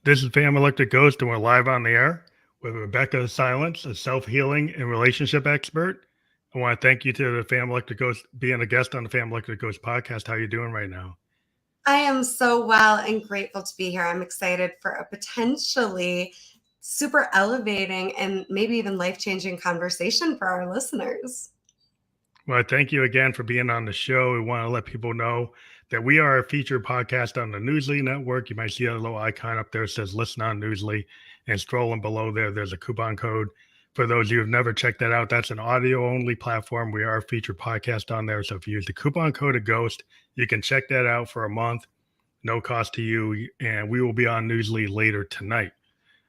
This is Family Electric Ghost, and we're live on the air with Rebeccah Silence, a self-healing and relationship expert. I want to thank you to the Family Electric Ghost being a guest on the Family Electric Ghost podcast. How are you doing right now? I am so well and grateful to be here. I'm excited for a potentially super elevating and maybe even life-changing conversation for our listeners. Well, thank you again for being on the show. We want to let people know that we are a featured podcast on the Newsly Network. You might see a little icon up there that says listen on Newsly, and scrolling below there's a coupon code. For those of you who've never checked that out, that's an audio only platform. We are a featured podcast on there. So if you use the coupon code of Ghost, you can check that out for a month, no cost to you. And we will be on Newsly later tonight.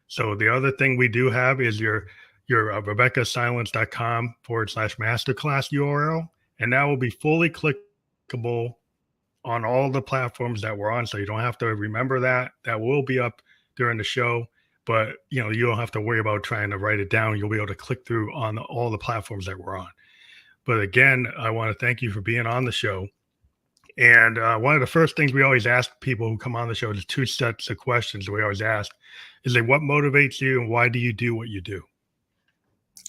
So the other thing we do have is your RebeccahSilence.com/masterclass URL. And that will be fully clickable on all the platforms that we're on. So you don't have to remember that. That will be up during the show. But you don't have to worry about trying to write it down. You'll be able to click through on all the platforms that we're on. But again, I want to thank you for being on the show. And one of the first things we always ask people who come on the show is two sets of questions we always ask is like, what motivates you and why do you do what you do?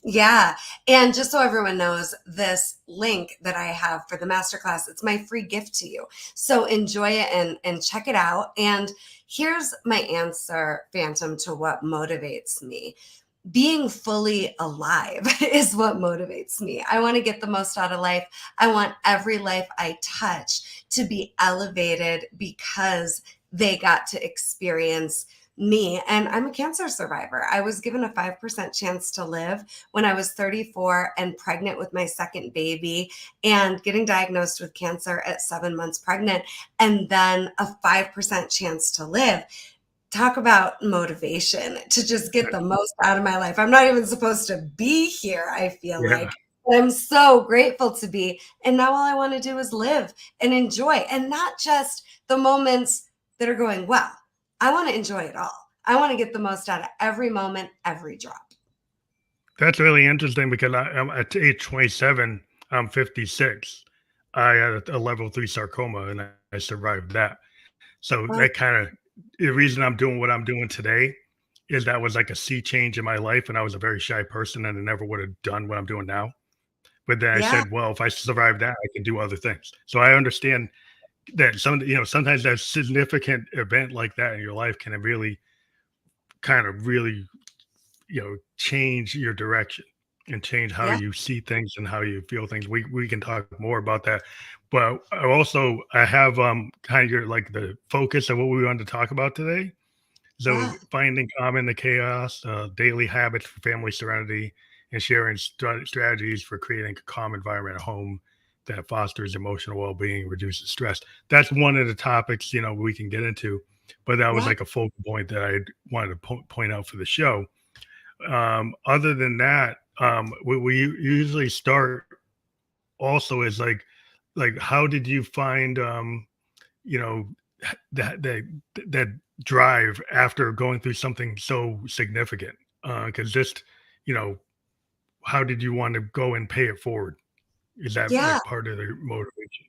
Yeah. And just so everyone knows, this link that I have for the masterclass, it's my free gift to you. So enjoy it and check it out. And here's my answer, Phantom, to what motivates me. Being fully alive is what motivates me. I want to get the most out of life. I want every life I touch to be elevated because they got to experience me. And I'm a cancer survivor. I was given a 5% chance to live when I was 34 and pregnant with my second baby and getting diagnosed with cancer at 7 months pregnant, and then a 5% chance to live. Talk about motivation to just get the most out of my life. I'm not even supposed to be here, I feel Yeah. like. But I'm so grateful to be. And now all I want to do is live and enjoy, and not just the moments that are going well. I want to enjoy it all. I want to get the most out of every moment, every drop. That's really interesting because I'm at age 27, I'm 56. I had a level 3 sarcoma and I survived that. So that Oh, kind of the reason I'm doing what I'm doing today is that was like a sea change in my life. And I was a very shy person and I never would have done what I'm doing now. But then I yeah. said, well, if I survive that, I can do other things. So I understand that sometimes that significant event like that in your life can really really change your direction and change how Yeah. you see things and how you feel things. We can talk more about that, but I have kind of your like the focus of what we wanted to talk about today. So Yeah. finding calm in the chaos, daily habits for family serenity, and sharing strategies for creating a calm environment at home that fosters emotional well-being, reduces stress. That's one of the topics we can get into, but that was Yeah. like a focal point that I wanted to point out for the show. Other than that, we usually start also is like how did you find you know that that drive after going through something so significant? Because just you know, how did you want to go and pay it forward? Is that Yeah. like part of the motivation?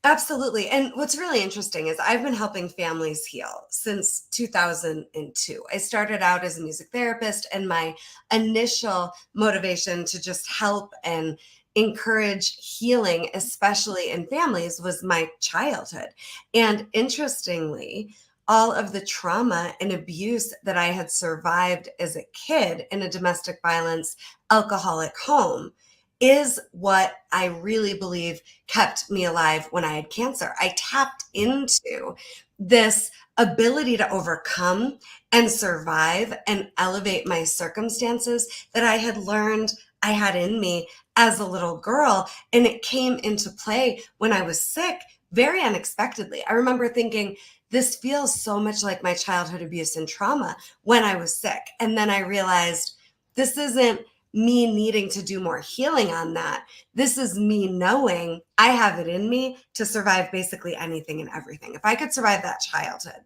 Absolutely. And what's really interesting is I've been helping families heal since 2002. I started out as a music therapist, and my initial motivation to just help and encourage healing, especially in families, was my childhood. And interestingly, all of the trauma and abuse that I had survived as a kid in a domestic violence, alcoholic home is what I really believe kept me alive when I had cancer. I tapped into this ability to overcome and survive and elevate my circumstances that I had learned I had in me as a little girl. And it came into play when I was sick very unexpectedly. I remember thinking, this feels so much like my childhood abuse and trauma when I was sick. And then I realized this isn't me needing to do more healing on that. This is me knowing I have it in me to survive basically anything and everything. If I could survive that childhood,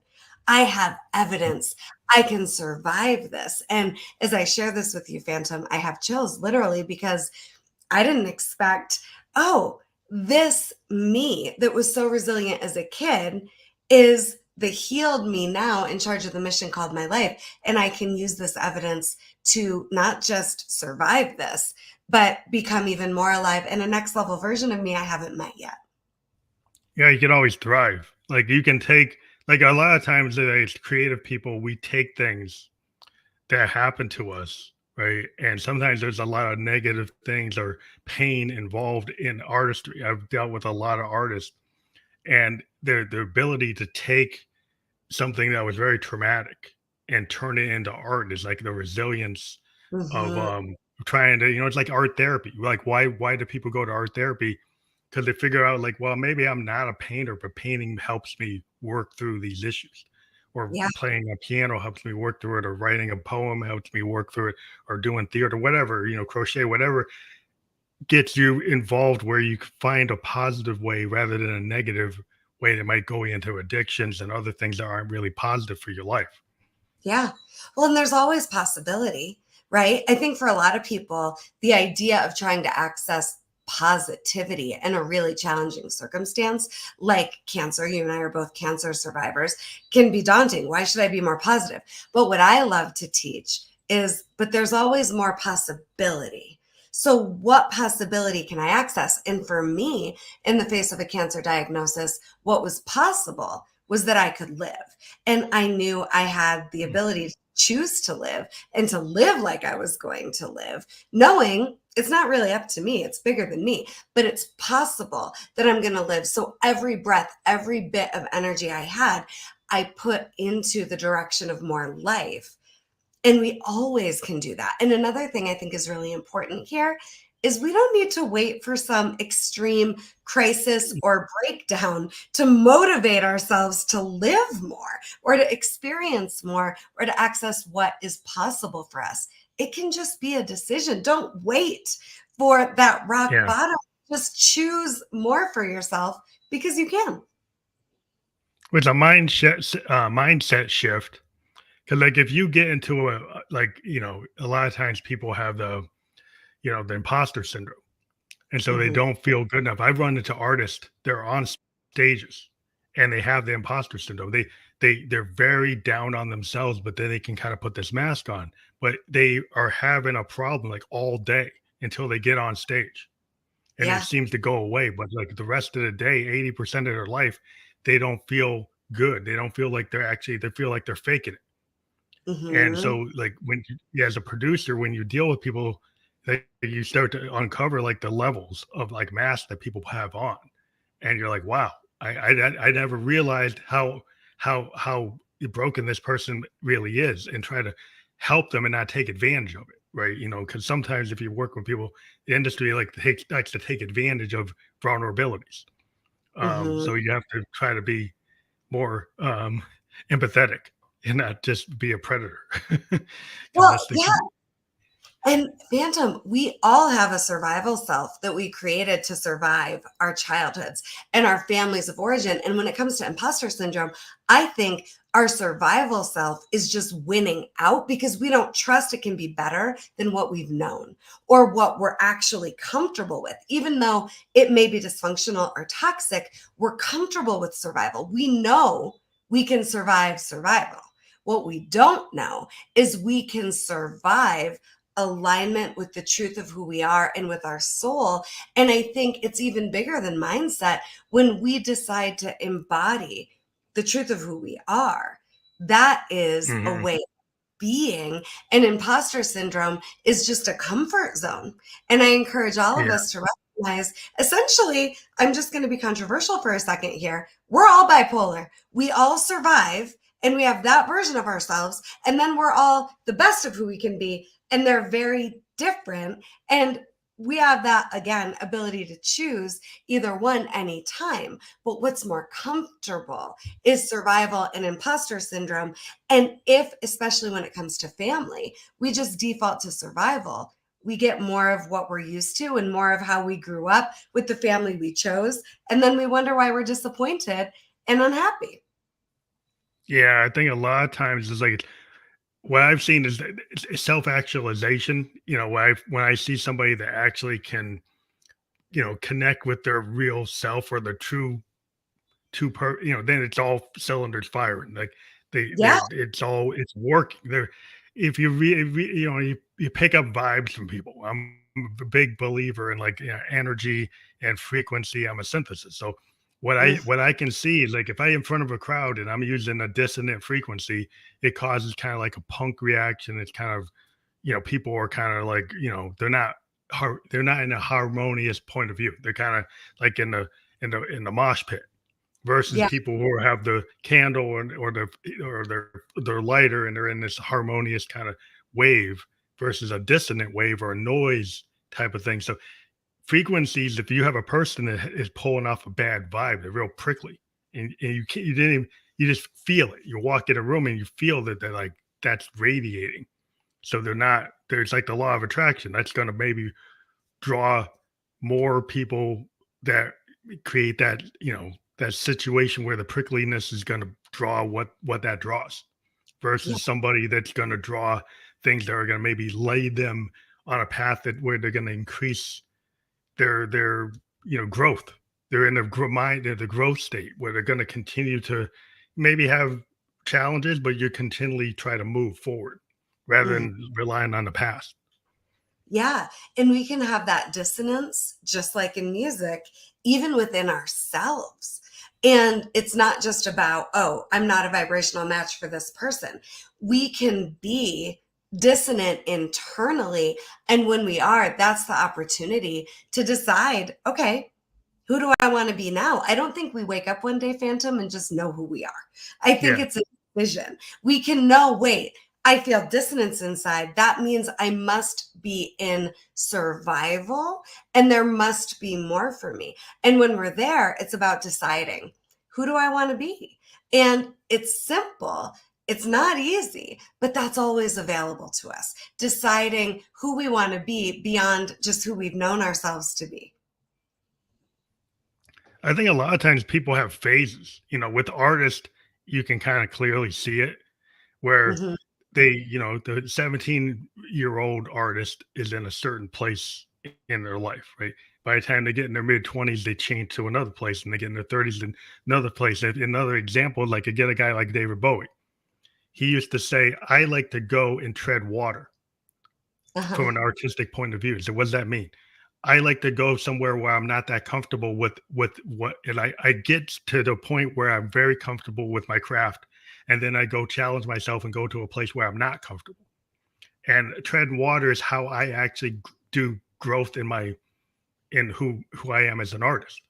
I have evidence I can survive this. And as I share this with you, Phantom, I have chills literally because I didn't expect, oh, this me that was so resilient as a kid is the healed me now in charge of the mission called my life. And I can use this evidence to not just survive this, but become even more alive and a next level version of me I haven't met yet. Yeah, you can always thrive. Like you can take like a lot of times as creative people, we take things that happen to us, right? And sometimes there's a lot of negative things or pain involved in artistry. I've dealt with a lot of artists and their ability to take something that was very traumatic and turn it into art is like the resilience of Hmm. trying to, it's like art therapy. Like why do people go to art therapy? Because they figure out like, well, maybe I'm not a painter, but painting helps me work through these issues. Or Yeah. playing a piano helps me work through it, or writing a poem helps me work through it, or doing theater, whatever, crochet, whatever gets you involved where you can find a positive way rather than a negative way that might go into addictions and other things that aren't really positive for your life. Yeah. Well, and there's always possibility, right? I think for a lot of people, the idea of trying to access positivity in a really challenging circumstance, like cancer, you and I are both cancer survivors, can be daunting. Why should I be more positive? But what I love to teach is, but there's always more possibility. So, what possibility can I access? And for me, in the face of a cancer diagnosis, what was possible was that I could live. And I knew I had the ability to choose to live and to live like I was going to live, knowing it's not really up to me. It's bigger than me, but it's possible that I'm going to live. So every breath, every bit of energy I had, I put into the direction of more life. And we always can do that. And another thing I think is really important here is we don't need to wait for some extreme crisis or breakdown to motivate ourselves to live more or to experience more or to access what is possible for us. It can just be a decision. Don't wait for that rock Yeah. bottom. Just choose more for yourself because you can. With a mindset shift, because like if you get into like, a lot of times people have the imposter syndrome. And so they Mhm. don't feel good enough. I've run into artists, they're on stages and they have the imposter syndrome. They're very down on themselves, but then they can kind of put this mask on. But they are having a problem like all day until they get on stage. And it Yeah. seems to go away. But like the rest of the day, 80% of their life, they don't feel good. They don't feel like they feel like they're faking it. And Hmm. so, like, as a producer, when you deal with people, you start to uncover like the levels of like mask that people have on, and you're like, wow, I never realized how broken this person really is, and try to help them and not take advantage of it, right? Because sometimes if you work with people, the industry likes to take advantage of vulnerabilities. Hmm. So you have to try to be more empathetic and not just be a predator because Well, that's the yeah. key. And Phantom, we all have a survival self that we created to survive our childhoods and our families of origin. And when it comes to imposter syndrome, I think our survival self is just winning out because we don't trust it can be better than what we've known or what we're actually comfortable with. Even though it may be dysfunctional or toxic, we're comfortable with survival. We know we can survive survival. What we don't know is we can survive alignment with the truth of who we are and with our soul. And I think it's even bigger than mindset when we decide to embody the truth of who we are. That is a Hmm. way of being. And imposter syndrome is just a comfort zone. And I encourage all of Yeah. us to recognize essentially, I'm just going to be controversial for a second here. We're all bipolar. We all survive and we have that version of ourselves. And then we're all the best of who we can be and they're very different. And we have that, again, ability to choose either one anytime. But what's more comfortable is survival and imposter syndrome. And if, especially when it comes to family, we just default to survival, we get more of what we're used to and more of how we grew up with the family we chose. And then we wonder why we're disappointed and unhappy. Yeah. I think a lot of times it's like what I've seen is that it's self actualization. When I see somebody that actually can, connect with their real self or the true then it's all cylinders firing. Like Yeah. it's working. There, if you you pick up vibes from people. I'm a big believer in like energy and frequency. I'm a synthesis. So Mm, what I can see is like if I'm in front of a crowd and I'm using a dissonant frequency, it causes kind of like a punk reaction. It's kind of people are kind of like they're not in a harmonious point of view. They're kind of like in the mosh pit versus yeah. people who have the candle or their lighter and they're in this harmonious kind of wave versus a dissonant wave or a noise type of thing. So frequencies, if you have a person that is pulling off a bad vibe, they're real prickly, and you didn't even, you just feel it. You walk in a room and you feel that they're like that's radiating. So they're not. There's like the law of attraction. That's going to maybe draw more people that create that that situation where the prickliness is going to draw what that draws Yeah. versus somebody that's going to draw things that are going to maybe lay them on a path that where they're going to increase their growth. They're in the mind, they're the growth state where they're going to continue to maybe have challenges, but you continually try to move forward rather Mm. than relying on the past. Yeah. And we can have that dissonance, just like in music, even within ourselves. And it's not just about, oh, I'm not a vibrational match for this person. We can be dissonant internally. And when we are, that's the opportunity to decide, okay, who do I want to be now? I don't think we wake up one day, Phantom, and just know who we are. I think Yeah. it's a vision. We can know, wait, I feel dissonance inside. That means I must be in survival and there must be more for me. And when we're there, it's about deciding, who do I want to be? And it's simple. It's not easy, but that's always available to us. Deciding who we want to be beyond just who we've known ourselves to be. I think a lot of times people have phases. With artists, you can kind of clearly see it where Mhm. the 17-year-old artist is in a certain place in their life, right? By the time they get in their mid 20s, they change to another place, and they get in their 30s in another place. Another example, like you get a guy like David Bowie. He used to say, "I like to go and tread water." From Uh-huh. an artistic point of view. So what does that mean? I like to go somewhere where I'm not that comfortable with what, and I get to the point where I'm very comfortable with my craft, and then I go challenge myself and go to a place where I'm not comfortable. And tread water is how I actually do growth in who I am as an artist,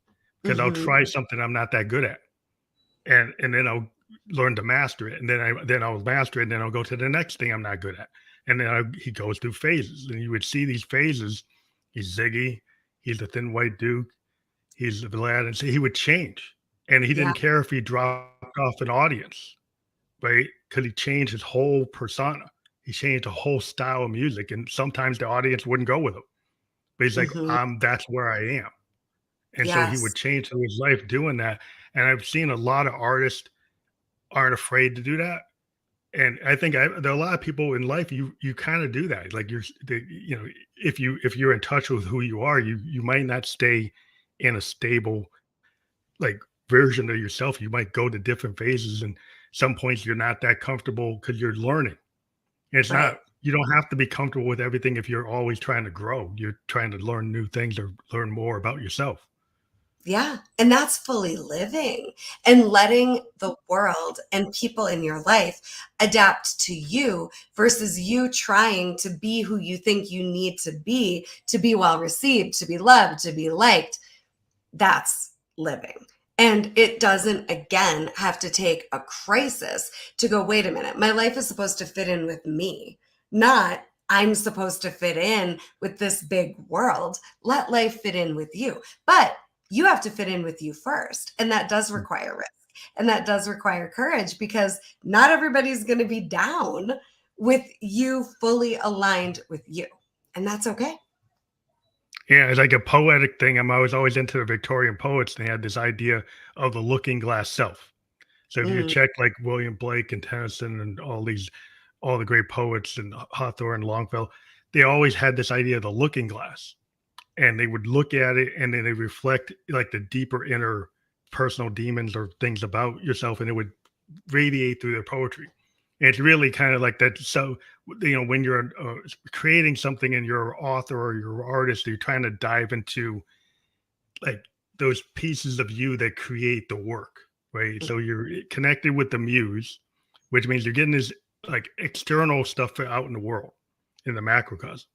because I'll Mhm. try something I'm not that good at, and then I'll learn to master it, and then I'll master it, and then I'll go to the next thing I'm not good at, and then he goes through phases, and you would see these phases. He's Ziggy, he's the Thin White Duke, he's the Vlad, and so he would change, and he Yeah. didn't care if he dropped off an audience, right? Because he changed his whole persona. He changed the whole style of music, and sometimes the audience wouldn't go with him. But he's like, Mhm. that's where I am. And so he Yes. would change through his life doing that. And I've seen a lot of artists aren't afraid to do that. And I think there are a lot of people in life you kind of do that. Like if you're in touch with who you are, you might not stay in a stable like version of yourself. You might go to different phases, and some points you're not that comfortable because you're learning. And it's Right. not you don't have to be comfortable with everything if you're always trying to grow. You're trying to learn new things or learn more about yourself. Yeah. And that's fully living and letting the world and people in your life adapt to you versus you trying to be who you think you need to be well received, to be loved, to be liked. That's living. And it doesn't, again, have to take a crisis to go, wait a minute, my life is supposed to fit in with me, not I'm supposed to fit in with this big world. Let life fit in with you. But you have to fit in with you first. And that does require risk. And that does require courage because not everybody's going to be down with you fully aligned with you. And that's okay. Yeah, it's like a poetic thing. I was always into the Victorian poets. They had this idea of the looking glass self. So if you Mm, check like William Blake and Tennyson and all the great poets and Hawthorne and Longfellow, they always had this idea of the looking glass, and they would look at it and then they reflect like the deeper inner personal demons or things about yourself, and it would radiate through their poetry. And it's really kind of like that. So, when you're creating something and you're an author or you're an artist, you're trying to dive into like those pieces of you that create the work, right? So you're connected with the muse, which means you're getting this like external stuff out in the world, in the macrocosm,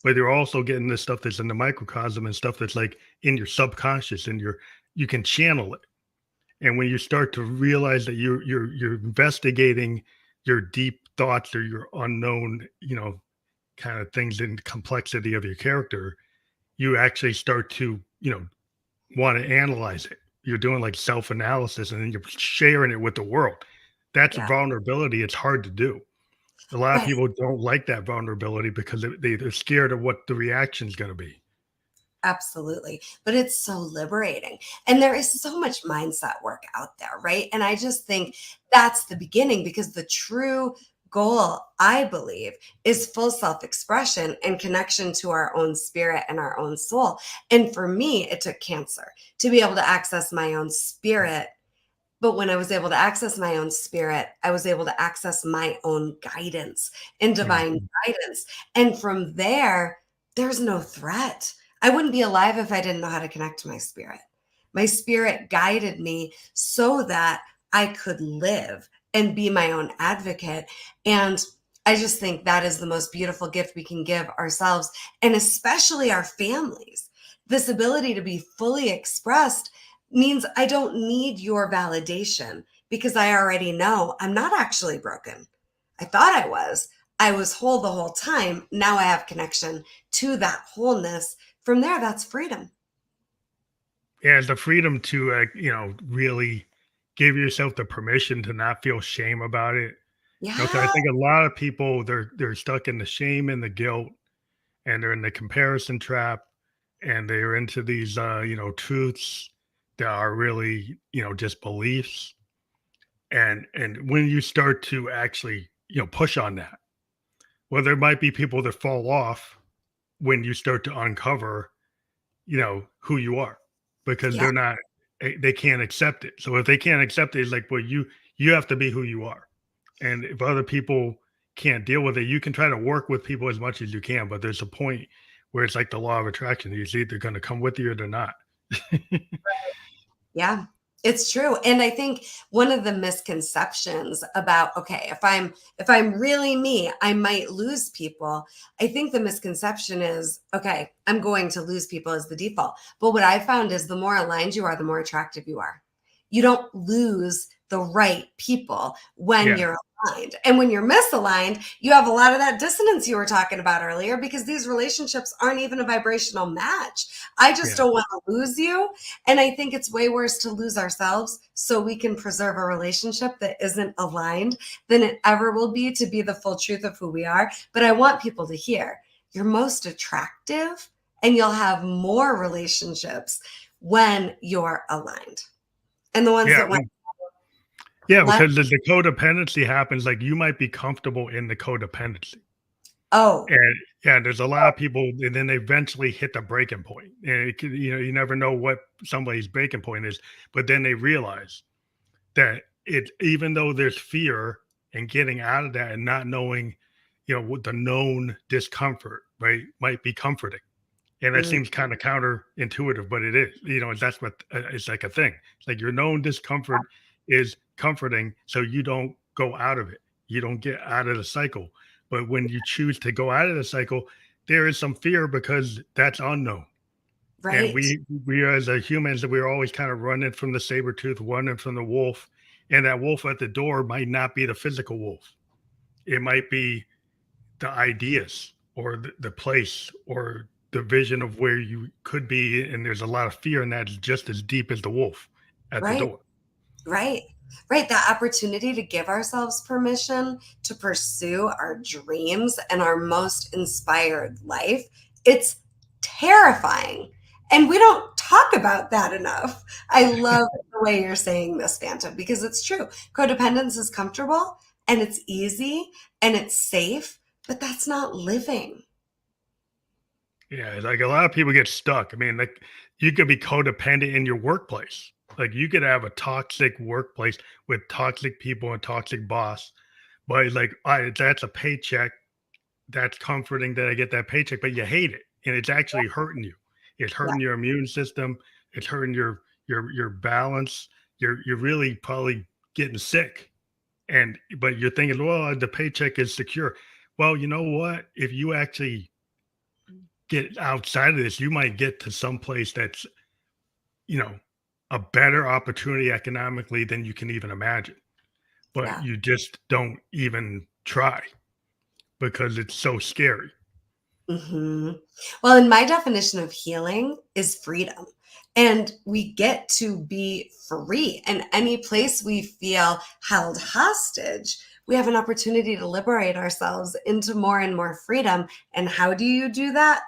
but you're also getting this stuff that's in the microcosm and stuff that's like in your subconscious, and you can channel it. And when you start to realize that you're investigating your deep thoughts or your unknown, kind of things in complexity of your character, you actually start to, want to analyze it. You're doing like self-analysis and then you're sharing it with the world. That's Yeah. vulnerability. It's hard to do. A lot of Right. people don't like that vulnerability because they're scared of what the reaction is going to be. Absolutely. But it's so liberating. And there is so much mindset work out there, right? And I just think that's the beginning, because the true goal, I believe, is full self expression and connection to our own spirit and our own soul. And for me, it took cancer to be able to access my own spirit. But when I was able to access my own spirit, I was able to access my own guidance and divine Mhm. guidance. And from there, there's no threat. I wouldn't be alive if I didn't know how to connect to my spirit. My spirit guided me so that I could live and be my own advocate. And I just think that is the most beautiful gift we can give ourselves, and especially our families. This ability to be fully expressed means I don't need your validation, because I already know I'm not actually broken. I thought I was. I was whole the whole time. Now I have connection to that wholeness. From there, that's freedom. Yeah, the freedom to, really give yourself the permission to not feel shame about it. 'Cause I Yeah. think a lot of people, they're stuck in the shame and the guilt, and they're in the comparison trap, and they're into these, truths that are really, just beliefs. And when you start to actually, push on that, well, there might be people that fall off when you start to uncover, who you are, because Yeah. they can't accept it. So if they can't accept it, it's like, well, you have to be who you are. And if other people can't deal with it, you can try to work with people as much as you can, but there's a point where it's like the law of attraction. It's either going to come with you or they're not. Yeah, it's true. And I think one of the misconceptions about, okay, if I'm really me, I might lose people. I think the misconception is, okay, I'm going to lose people as the default. But what I found is the more aligned you are, the more attractive you are. You don't lose the right people when Yeah. you're aligned. And when you're misaligned, you have a lot of that dissonance you were talking about earlier, because these relationships aren't even a vibrational match. I just Yeah. don't want to lose you. And I think it's way worse to lose ourselves so we can preserve a relationship that isn't aligned than it ever will be to be the full truth of who we are. But I want people to hear, you're most attractive and you'll have more relationships when you're aligned. And the ones Yeah. that went Yeah. left, Because the codependency happens, like you might be comfortable in the codependency. oh, And yeah, there's a lot of people, and then they eventually hit the breaking point. And you never know what somebody's breaking point is, but then they realize that it, even though there's fear and getting out of that and not knowing, what the known discomfort, right, might be comforting. And that mm, seems kind of counterintuitive, but it is, that's what it's like a thing. It's like your known discomfort is comforting, so you don't go out of it. You don't get out of the cycle. But when you choose to go out of the cycle, there is some fear because that's unknown. And right, we as a humans, we're always kind of running from the saber tooth, running from the wolf. And that wolf at the door might not be the physical wolf. It might be the ideas or the place or the vision of where you could be. And there's a lot of fear in that, just as deep as the wolf at the right. door. Right. Right. That opportunity to give ourselves permission to pursue our dreams and our most inspired life. It's terrifying. And we don't talk about that enough. I love the way you're saying this, Phantom, because it's true. Codependence is comfortable and it's easy and it's safe, but that's not living. Yeah, like a lot of people get stuck. I mean, like you could be codependent in your workplace. Like you could have a toxic workplace with toxic people and toxic boss, but like that's a paycheck. That's comforting that I get that paycheck, but you hate it, and it's actually hurting you. It's Yeah. hurting your immune system. It's hurting your balance. You're really probably getting sick, and but you're thinking, well, the paycheck is secure. Well, you know what? If you actually get outside of this, you might get to some place that's, you know, a better opportunity economically than you can even imagine. But Yeah. you just don't even try because it's so scary. Hmm. Well, and my definition of healing is freedom. And we get to be free. And any place we feel held hostage, we have an opportunity to liberate ourselves into more and more freedom. And how do you do that?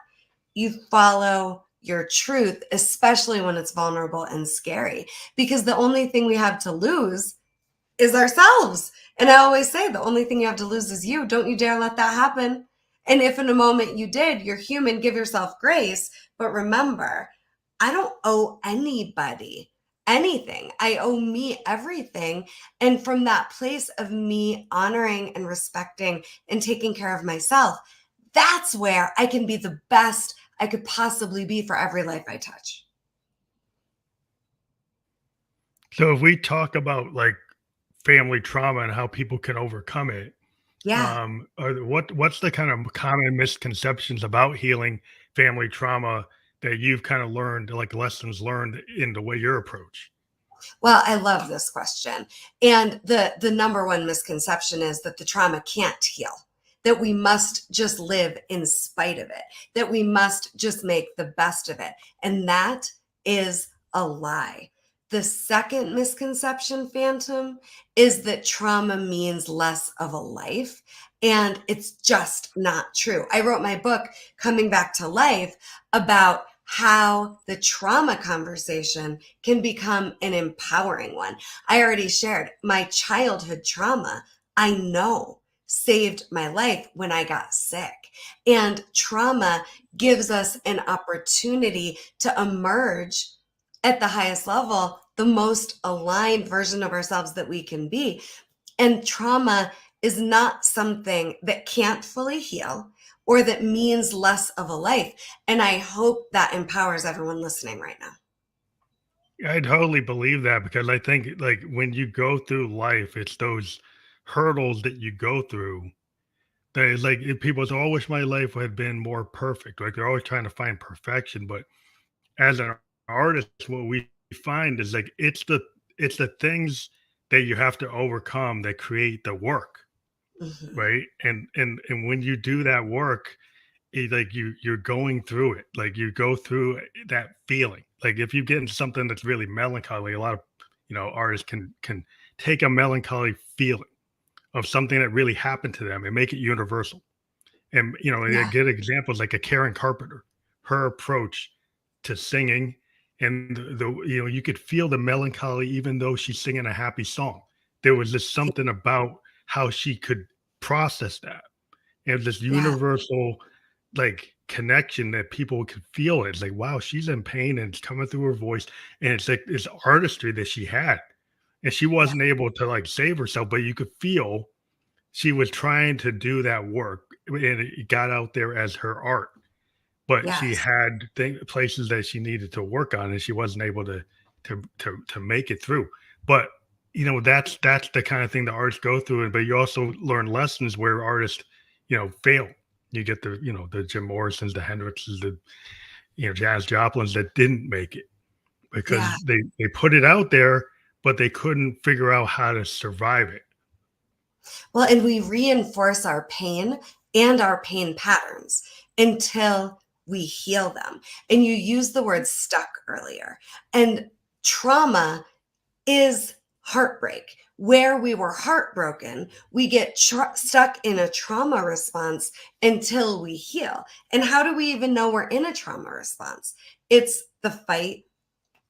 You follow your truth, especially when it's vulnerable and scary, because the only thing we have to lose is ourselves. And I always say the only thing you have to lose is you. Don't you dare let that happen. And if in a moment you did, you're human, give yourself grace. But remember, I don't owe anybody anything. I owe me everything. And from that place of me honoring and respecting and taking care of myself, that's where I can be the best I could possibly be for every life I touch. So if we talk about like family trauma and how people can overcome it, Yeah. what's the kind of common misconceptions about healing family trauma that you've kind of learned, like lessons learned in the way your approach? Well, I love this question. And the number one misconception is that the trauma can't heal, that we must just live in spite of it, that we must just make the best of it. And that is a lie. The second misconception, Phantom, is that trauma means less of a life. And it's just not true. I wrote my book, Coming Back to Life, about how the trauma conversation can become an empowering one. I already shared my childhood trauma, I know saved my life when I got sick. And trauma gives us an opportunity to emerge at the highest level, the most aligned version of ourselves that we can be. And trauma is not something that can't fully heal or that means less of a life. And I hope that empowers everyone listening right now. I totally believe that because I think like when you go through life, it's those hurdles that you go through that is like if people say, "Oh, I wish my life had been more perfect." Like they're always trying to find perfection, but as an artist, what we find is like it's the things that you have to overcome that create the work, Mhm. right? And when you do that work, like you're going through it, like you go through that feeling. Like if you get into something that's really melancholy, a lot of artists can take a melancholy feeling of something that really happened to them and make it universal. And a Yeah. good example is like a Karen Carpenter, her approach to singing, and you could feel the melancholy even though she's singing a happy song. There was just something about how she could process that, and this Yeah. universal like connection that people could feel. It's like, wow, she's in pain and it's coming through her voice, and it's like this artistry that she had, and she Yeah. wasn't able to like save herself, but you could feel she was trying to do that work, and it got out there as her art, but she Yes. had places that she needed to work on, and she wasn't able to make it through. But that's the kind of thing that artists go through. But you also learn lessons where artists, fail. You get the Jim Morrisons, the Hendrixes, the Jazz Joplins that didn't make it Yeah. because they put it out there, but they couldn't figure out how to survive it. Well, and we reinforce our pain and our pain patterns until we heal them. And you used the word stuck earlier. And trauma is heartbreak. Where we were heartbroken, we get stuck in a trauma response until we heal. And how do we even know we're in a trauma response? It's the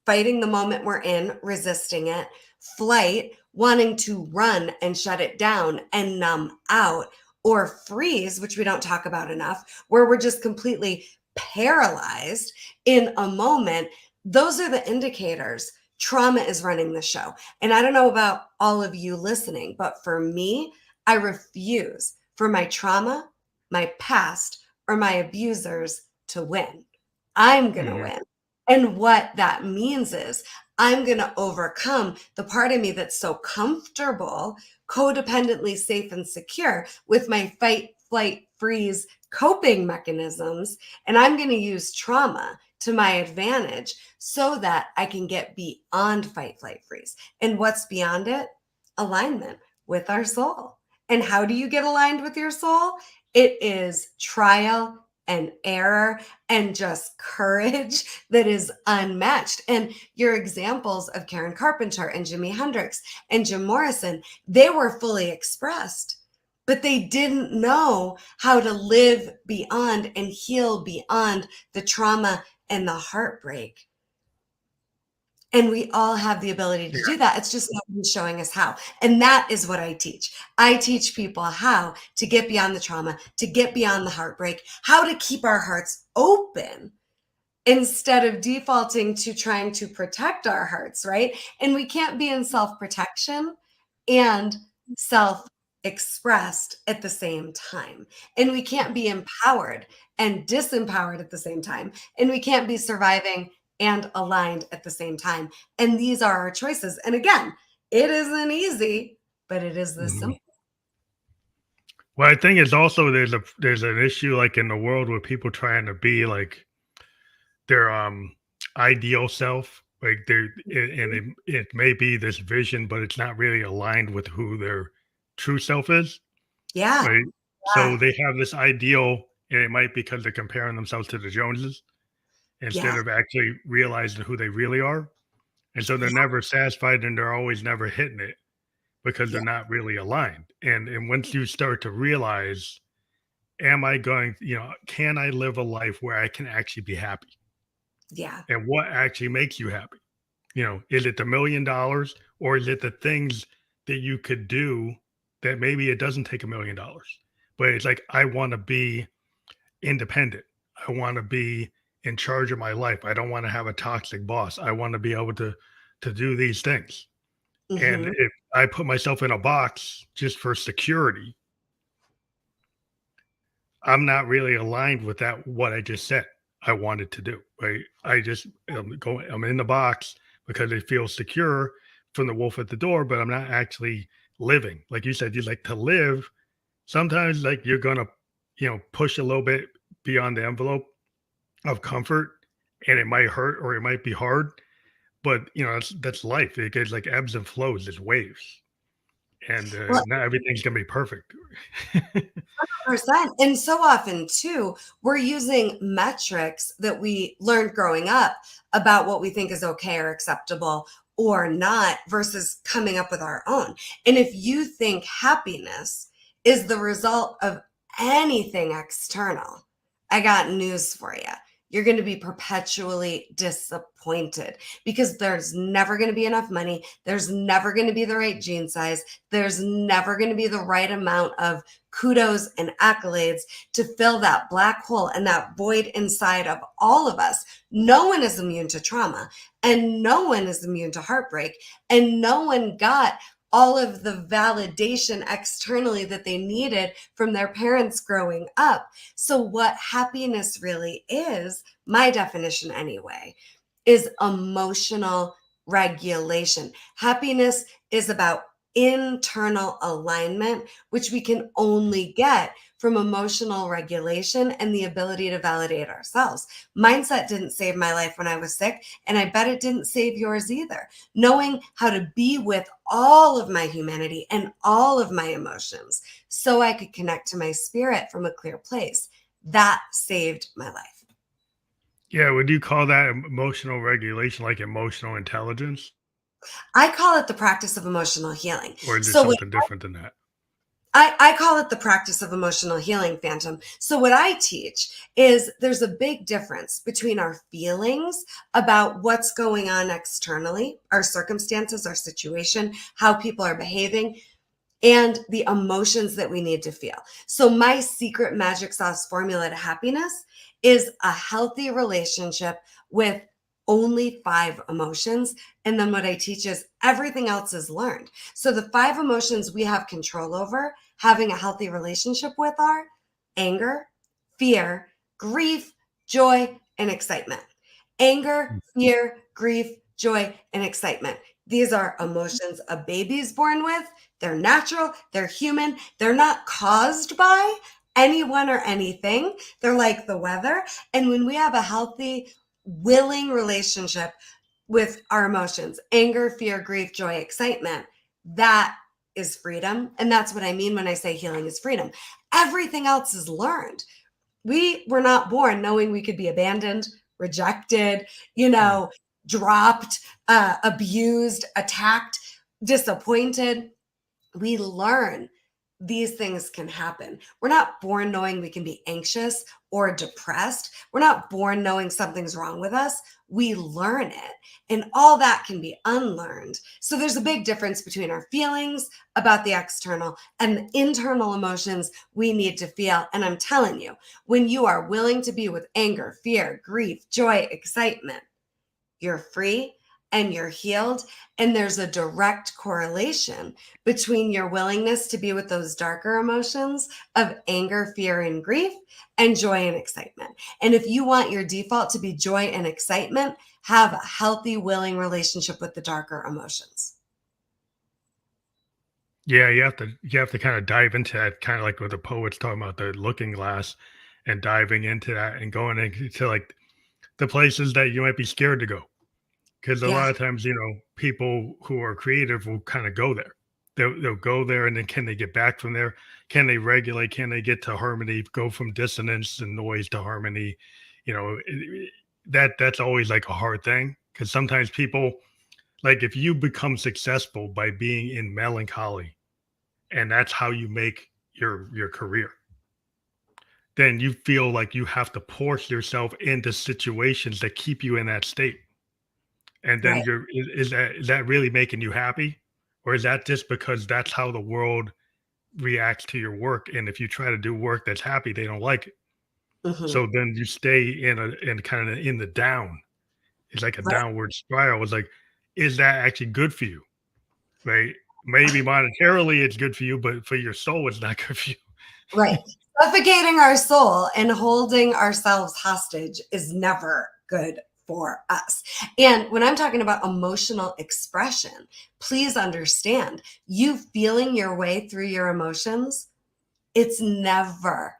fighting the moment we're in, resisting it, flight, wanting to run and shut it down and numb out, or freeze, which we don't talk about enough, where we're just completely paralyzed in a moment. Those are the indicators. trauma is running the show. And I don't know about all of you listening, but for me, I refuse for my trauma, my past, or my abusers to win. I'm going to Mhm. win. And what that means is I'm going to overcome the part of me that's so comfortable, codependently safe and secure with my fight, flight, freeze coping mechanisms. And I'm going to use trauma to my advantage so that I can get beyond fight, flight, freeze. And what's beyond it? Alignment with our soul. And how do you get aligned with your soul? It is trial and error and just courage that is unmatched. And your examples of Karen Carpenter and Jimi Hendrix and Jim Morrison, they were fully expressed, but they didn't know how to live beyond and heal beyond the trauma and the heartbreak. And we all have the ability to do that. It's just nobody's showing us how. And that is what I teach. I teach people how to get beyond the trauma, to get beyond the heartbreak, how to keep our hearts open instead of defaulting to trying to protect our hearts, right? And we can't be in self-protection and self-expressed at the same time. And we can't be empowered and disempowered at the same time. And we can't be surviving and aligned at the same time. And these are our choices. And again, it isn't easy, but it is this Mhm. simple. Well, I think it's also there's an issue like in the world with people trying to be like their ideal self. Like and it may be this vision, but it's not really aligned with who their true self is. Yeah. Right. So Yeah. they have this ideal, and it might be because they're comparing themselves to the Joneses instead Yeah. of actually realizing who they really are. And so they're Yeah. never satisfied and they're always never hitting it because they're Yeah. not really aligned. And once you start to realize, am I going, can I live a life where I can actually be happy? Yeah. And what actually makes you happy? Is it the $1 million or is it the things that you could do that maybe it doesn't take $1 million? But it's like, I want to be independent. I want to be in charge of my life. I don't want to have a toxic boss. I want to be able to do these things. And Hmm. if I put myself in a box just for security, I'm not really aligned with that what I just said I wanted to do. Right. I'm in the box because it feels secure from the wolf at the door, but I'm not actually living. Like you said, you like to live. Sometimes like you're gonna, push a little bit beyond the envelope of comfort and it might hurt or it might be hard. But that's life. It gets like ebbs and flows, it's waves. And Well, not everything's gonna be perfect. percent. And so often too, we're using metrics that we learned growing up about what we think is okay or acceptable or not versus coming up with our own. And if you think happiness is the result of anything external, I got news for you. You're going to be perpetually disappointed because there's never going to be enough money. There's never going to be the right jean size. There's never going to be the right amount of kudos and accolades to fill that black hole and that void inside of all of us. No one is immune to trauma and no one is immune to heartbreak and no one got all of the validation externally that they needed from their parents growing up. So what happiness really is, my definition anyway, is emotional regulation. Happiness is about internal alignment, which we can only get from emotional regulation and the ability to validate ourselves. Mindset didn't save my life when I was sick, and I bet it didn't save yours either. Knowing how to be with all of my humanity and all of my emotions so I could connect to my spirit from a clear place, that saved my life. Yeah, would you call that emotional regulation like emotional intelligence? I call it the practice of emotional healing. Or is it So what something different than that? I call it the practice of emotional healing, Phantom. So, what I teach is there's a big difference between our feelings about what's going on externally, our circumstances, our situation, how people are behaving, and the emotions that we need to feel. So, my secret magic sauce formula to happiness is a healthy relationship with only 5 emotions. And then what I teach is everything else is learned. So the 5 emotions we have control over, having a healthy relationship with, are anger, fear, grief, joy, and excitement. Anger, fear, grief, joy, and excitement. These are emotions a baby's born with. They're natural, they're human, they're not caused by anyone or anything. They're like the weather. And when we have a healthy, willing relationship with our emotions, anger, fear, grief, joy, excitement, that is freedom. And that's what I mean when I say healing is freedom. Everything else is learned. We were not born knowing we could be abandoned, rejected, dropped, abused, attacked, disappointed. We learn these things can happen. We're not born knowing we can be anxious or depressed. We're not born knowing something's wrong with us. We learn it, and all that can be unlearned. So there's a big difference between our feelings about the external and the internal emotions we need to feel. And I'm telling you, when you are willing to be with anger, fear, grief, joy, excitement, you're free and you're healed. And there's a direct correlation between your willingness to be with those darker emotions of anger, fear, and grief, and joy and excitement. And if you want your default to be joy and excitement, have a healthy, willing relationship with the darker emotions. Yeah, you have to kind of dive into that, kind of like what the poets talking about, the looking glass, and diving into that and going into like the places that you might be scared to go. Because a Yeah. lot of times, people who are creative will kind of go there. They'll go there, and then can they get back from there? Can they regulate? Can they get to harmony? Go from dissonance and noise to harmony? That's always like a hard thing, because sometimes people, like, if you become successful by being in melancholy, and that's how you make your career, then you feel like you have to force yourself into situations that keep you in that state. And then Right. is that really making you happy? Or is that just because that's how the world reacts to your work? And if you try to do work that's happy, they don't like it. Hmm. So then you stay in kind of in the down. It's like a Right. downward spiral. It's like, is that actually good for you? Right? Maybe monetarily it's good for you, but for your soul, it's not good for you. Right. Suffocating our soul and holding ourselves hostage is never good for us. And when I'm talking about emotional expression, please understand, you feeling your way through your emotions, it's never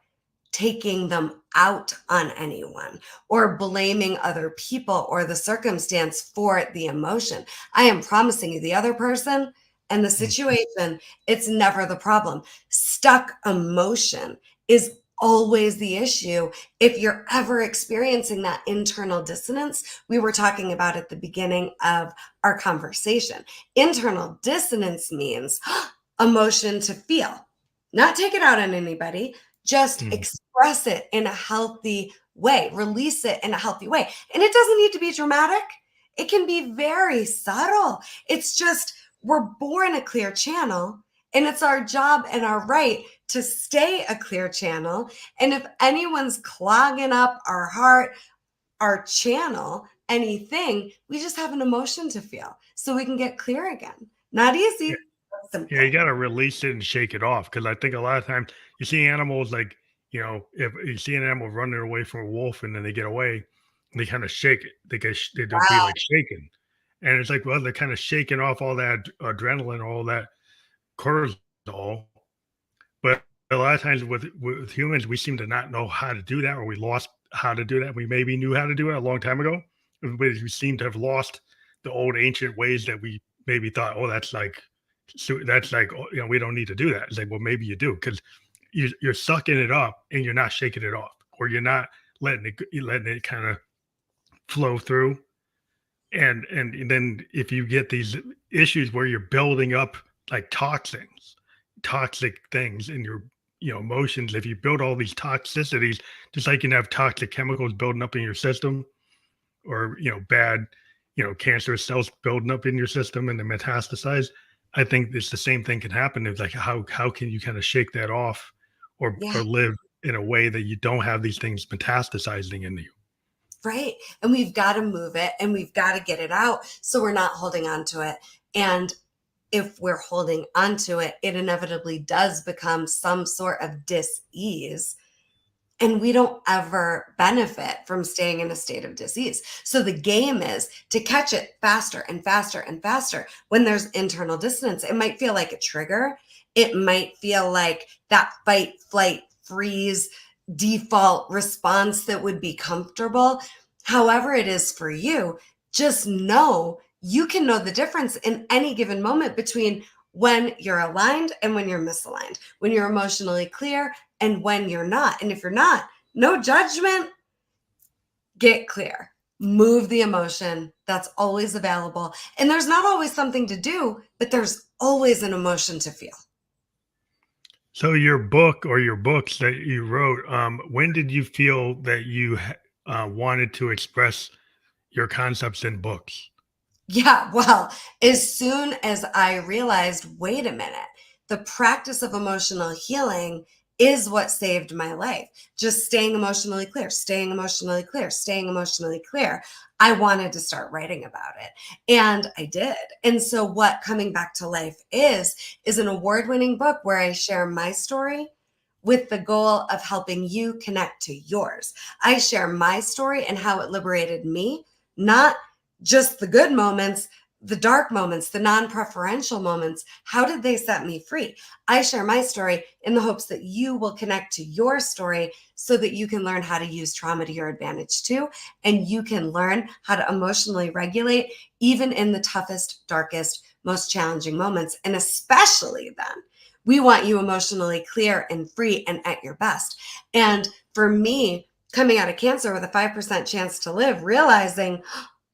taking them out on anyone or blaming other people or the circumstance for the emotion. I am promising you, the other person and the Mm. situation, it's never the problem. Stuck emotion is always the issue. If you're ever experiencing that internal dissonance we were talking about at the beginning of our conversation, internal dissonance means emotion to feel, not take it out on anybody, just Mm. express it in a healthy way, release it in a healthy way. And it doesn't need to be dramatic, it can be very subtle. It's just we're born a clear channel, and it's our job and our right to stay a clear channel. And if anyone's clogging up our heart, our channel, anything, we just have an emotion to feel so we can get clear again. Not Yeah, easy, but yeah, you simple. got to release it and shake it off. Because I think a lot of times you see animals like, if you see an animal running away from a wolf and then they get away, they kind of shake it. They'll be Wow. like shaking, and it's like, well, they're kind of shaking off all that adrenaline, all that cortisol. But a lot of times with humans, we seem to not know how to do that, or we lost how to do that. We maybe knew how to do it a long time ago, but we seem to have lost the old ancient ways that we maybe thought, oh, that's like, oh, we don't need to do that. It's like, well, maybe you do, because you're sucking it up and you're not shaking it off, or you're not letting it kind of flow through. And then if you get these issues where you're building up like toxic things in your emotions, if you build all these toxicities, just like you can have toxic chemicals building up in your system, or bad cancerous cells building up in your system and then metastasize. I think it's the same thing can happen. It's like, how can you kind of shake that off, or Yeah. live in a way that you don't have these things metastasizing into you? Right. And we've got to move it and we've got to get it out so we're not holding on to it. And if we're holding on to it, it inevitably does become some sort of dis-ease. And we don't ever benefit from staying in a state of dis-ease. So the game is to catch it faster and faster and faster when there's internal dissonance. It might feel like a trigger. It might feel like that fight, flight, freeze default response that would be comfortable. However it is for you, just know you can know the difference in any given moment between when you're aligned and when you're misaligned, when you're emotionally clear and when you're not. And if you're not, no judgment, get clear, move the emotion. That's always available. And there's not always something to do, but there's always an emotion to feel. So your book or your books that you wrote, when did you feel that you wanted to express your concepts in books? Yeah, well, as soon as I realized, wait a minute, the practice of emotional healing is what saved my life. Just staying emotionally clear, staying emotionally clear, staying emotionally clear. I wanted to start writing about it. And I did. And so what Coming Back to Life is an award-winning book where I share my story with the goal of helping you connect to yours. I share my story and how it liberated me, not just the good moments, the dark moments, the non-preferential moments. How did they set me free? I share my story in the hopes that you will connect to your story so that you can learn how to use trauma to your advantage too. And you can learn how to emotionally regulate even in the toughest, darkest, most challenging moments. And especially then, we want you emotionally clear and free and at your best. And for me, coming out of cancer with a 5% chance to live, realizing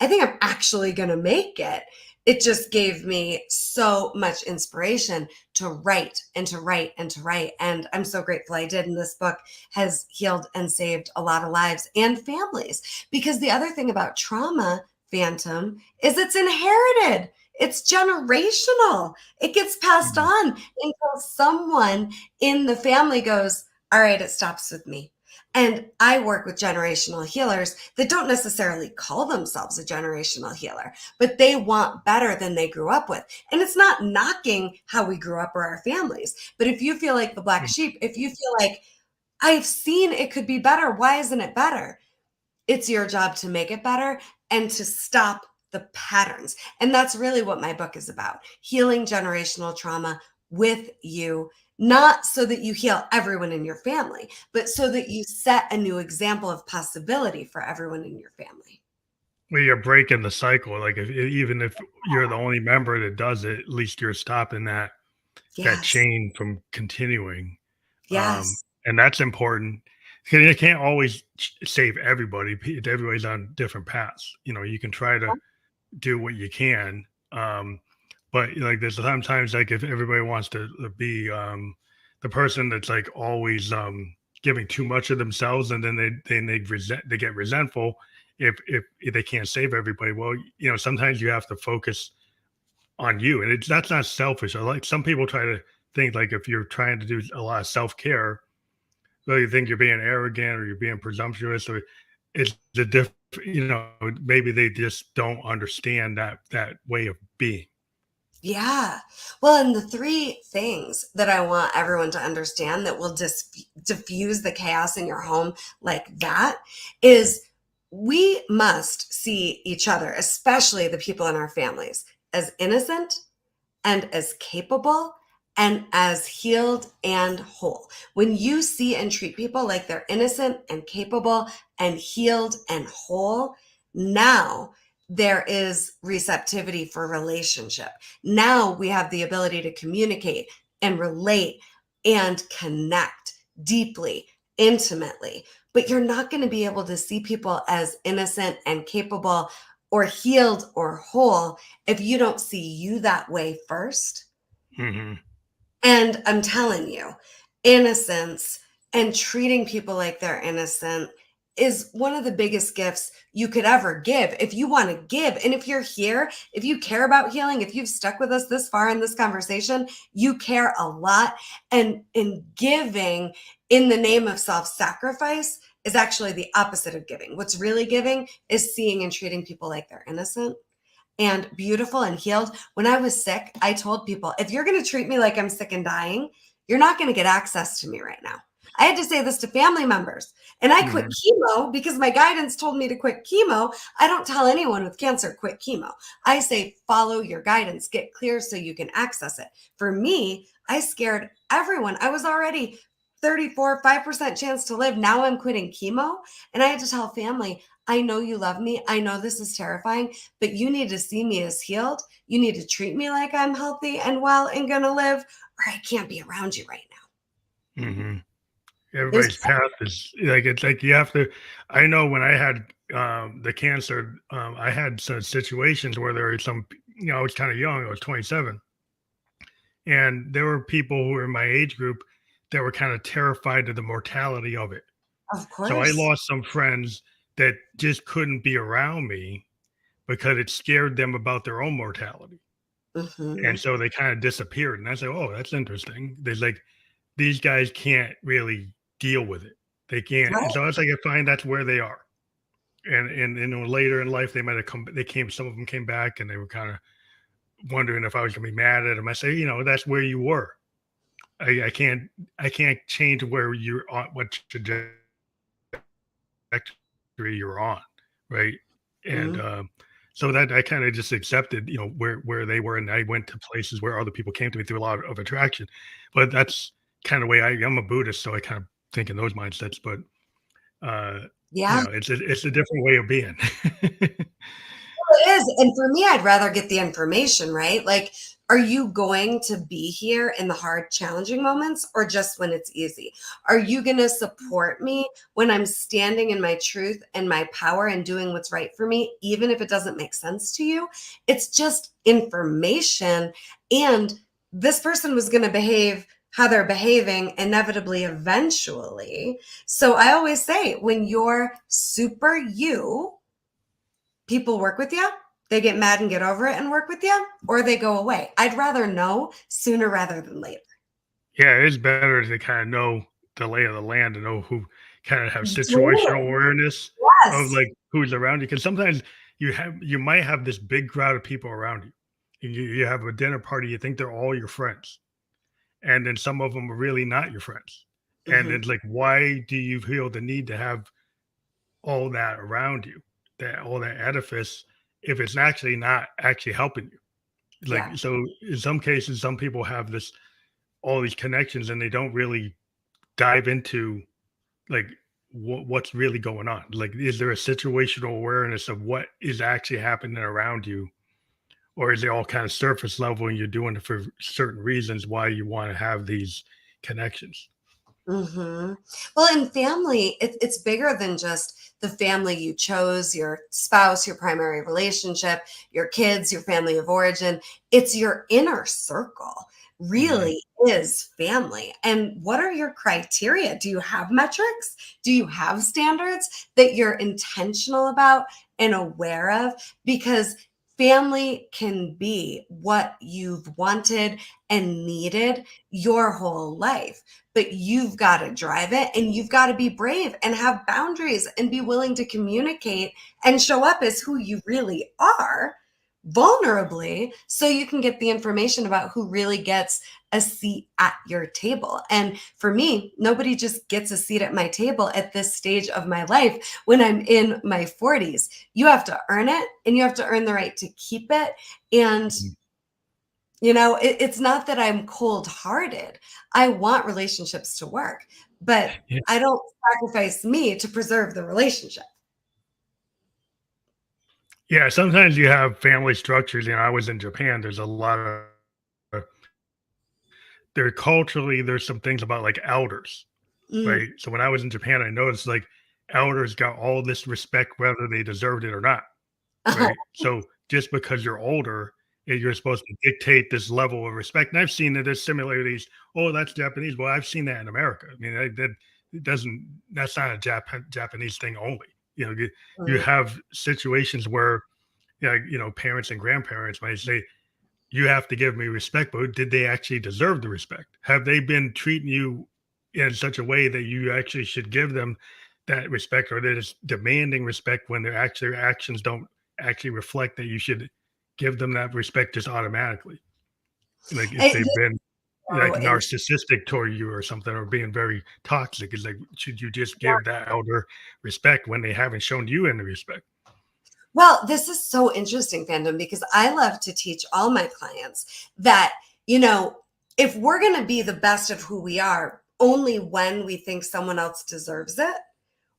I think I'm actually going to make it. It just gave me so much inspiration to write and to write and to write. And I'm so grateful I did. And this book has healed and saved a lot of lives and families. Because the other thing about trauma, Phantom, is it's inherited. It's generational. It gets passed Mhm. on until someone in the family goes, all right, it stops with me. And I work with generational healers that don't necessarily call themselves a generational healer, but they want better than they grew up with. And it's not knocking how we grew up or our families. But if you feel like the black sheep, if you feel like I've seen it could be better, why isn't it better? It's your job to make it better and to stop the patterns. And that's really what my book is about, healing generational trauma with you, not so that you heal everyone in your family, but so that you set a new example of possibility for everyone in your family. Well, you're breaking the cycle. Like even if you're the only member that does it, at least you're stopping that Yes. chain from continuing. Yes. And that's important. 'Cause you can't always save everybody. Everybody's on different paths. You can try to do what you can. But like there's sometimes like if everybody wants to be the person that's like always giving too much of themselves, and then they get resentful if they can't save everybody. Well, sometimes you have to focus on you, and that's not selfish. I like some people try to think like if you're trying to do a lot of self-care, well, you think you're being arrogant or you're being presumptuous, or it's the maybe they just don't understand that way of being. Yeah. Well, and the three things that I want everyone to understand that will diffuse the chaos in your home like that is we must see each other, especially the people in our families, as innocent and as capable and as healed and whole. When you see and treat people like they're innocent and capable and healed and whole, now there is receptivity for relationship. Now we have the ability to communicate and relate and connect deeply, intimately. But you're not going to be able to see people as innocent and capable or healed or whole if you don't see you that way first. Hmm. And I'm telling you, innocence and treating people like they're innocent is one of the biggest gifts you could ever give if you want to give. And if you're here, if you care about healing, if you've stuck with us this far in this conversation, you care a lot. And in giving in the name of self-sacrifice is actually the opposite of giving. What's really giving is seeing and treating people like they're innocent and beautiful and healed. When I was sick, I told people, if you're going to treat me like I'm sick and dying, you're not going to get access to me right now. I had to say this to family members. And I quit chemo because my guidance told me to quit chemo. I don't tell anyone with cancer, quit chemo. I say, follow your guidance, get clear so you can access it. For me, I scared everyone. I was already 5% chance to live. Now I'm quitting chemo. And I had to tell family, I know you love me. I know this is terrifying, but you need to see me as healed. You need to treat me like I'm healthy and well and going to live, or I can't be around you right now. Mm-hmm. It was Everybody's path is like, it's like you have to. I know when I had the cancer, I had some situations where there were some, I was kind of young, I was 27, and there were people who were in my age group that were kind of terrified of the mortality of it. Of So I course. lost some friends that just couldn't be around me because it scared them about their own mortality. And so they kind of disappeared. And I said, oh, that's interesting. There's like, these guys can't really deal with it. They can't. Right. And so it's like, I find that's where they are. And later in life, they might have some of them came back and they were kind of wondering if I was going to be mad at them. I say, that's where you were. I can't change where you're on, what trajectory you're on. Right. And, so that I kind of just accepted, where they were, and I went to places where other people came to me through a lot of attraction. But that's kind of the way I'm a Buddhist, so I kind of think in those mindsets. But Yeah. it's a different way of being. It is. And for me, I'd rather get the information, right? Like, are you going to be here in the hard, challenging moments or just when it's easy? Are you going to support me when I'm standing in my truth and my power and doing what's right for me, even if it doesn't make sense to you? It's just information. And this person was going to behave how they're behaving inevitably, eventually. So I always say, when you're super you, people work with you, they get mad and get over it and work with you, or they go away. I'd rather know sooner rather than later. Yeah, it's better to kind of know the lay of the land, to know who kind of have situational Totally. awareness of Yes. like who's around you. Because sometimes you might have this big crowd of people around you. And you have a dinner party, you think they're all your friends. And then some of them are really not your friends. And Mm-hmm. it's like, why do you feel the need to have all that around you, that all that edifice, if it's actually not actually helping you? Yeah. Like, so in some cases, some people have all these connections and they don't really dive into like what's really going on. Like, is there a situational awareness of what is actually happening around you? Or is it all kind of surface level and you're doing it for certain reasons why you want to have these connections? Mm-hmm. Well, in family, it's bigger than just the family you chose, your spouse, your primary relationship, your kids, your family of origin. It's your inner circle, Mhm. really is family. And what are your criteria? Do you have metrics? Do you have standards that you're intentional about and aware of? Because family can be what you've wanted and needed your whole life, but you've got to drive it and you've got to be brave and have boundaries and be willing to communicate and show up as who you really are vulnerably, so you can get the information about who really gets a seat at your table. And for me, nobody just gets a seat at my table at this stage of my life when I'm in my 40s. You have to earn it, and you have to earn the right to keep it. And Mhm. it's not that I'm cold-hearted. I want relationships to work, but Yeah. I don't sacrifice me to preserve the relationship. Yeah, sometimes you have family structures. I was in Japan. There's a lot of there's some things about like elders, Mm. right? So when I was in Japan, I noticed like elders got all this respect whether they deserved it or not, right? So just because you're older, you're supposed to dictate this level of respect. And I've seen that there's similarities. Oh, that's Japanese. Well, I've seen that in America. I mean, it doesn't, that's not a Japanese thing only. You Mm. have situations where, parents and grandparents might say, you have to give me respect, but did they actually deserve the respect? Have they been treating you in such a way that you actually should give them that respect, or they're just demanding respect when their actual actions don't actually reflect that you should give them that respect just automatically? Like if This they've been like so in narcissistic toward you or something, or being very toxic, is like, should you just give that elder respect when they haven't shown you any respect? Well, this is so interesting, Fandom, because I love to teach all my clients that, you know, if we're going to be the best of who we are only when we think someone else deserves it,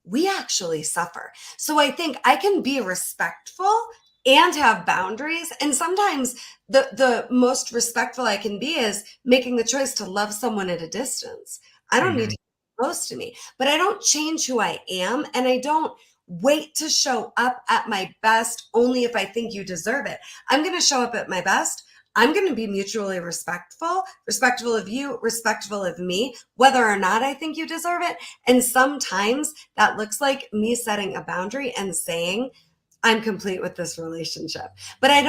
we actually suffer. So I think I can be respectful and have boundaries. And sometimes the most respectful I can be is making the choice to love someone at a distance. I don't need Hmm. to be close to me, but I don't change who I am. And I don't wait to show up at my best only if I think you deserve it. I'm going to show up at my best. I'm going to be mutually respectful, respectful of you, respectful of me, whether or not I think you deserve it. And sometimes that looks like me setting a boundary and saying, I'm complete with this relationship. But I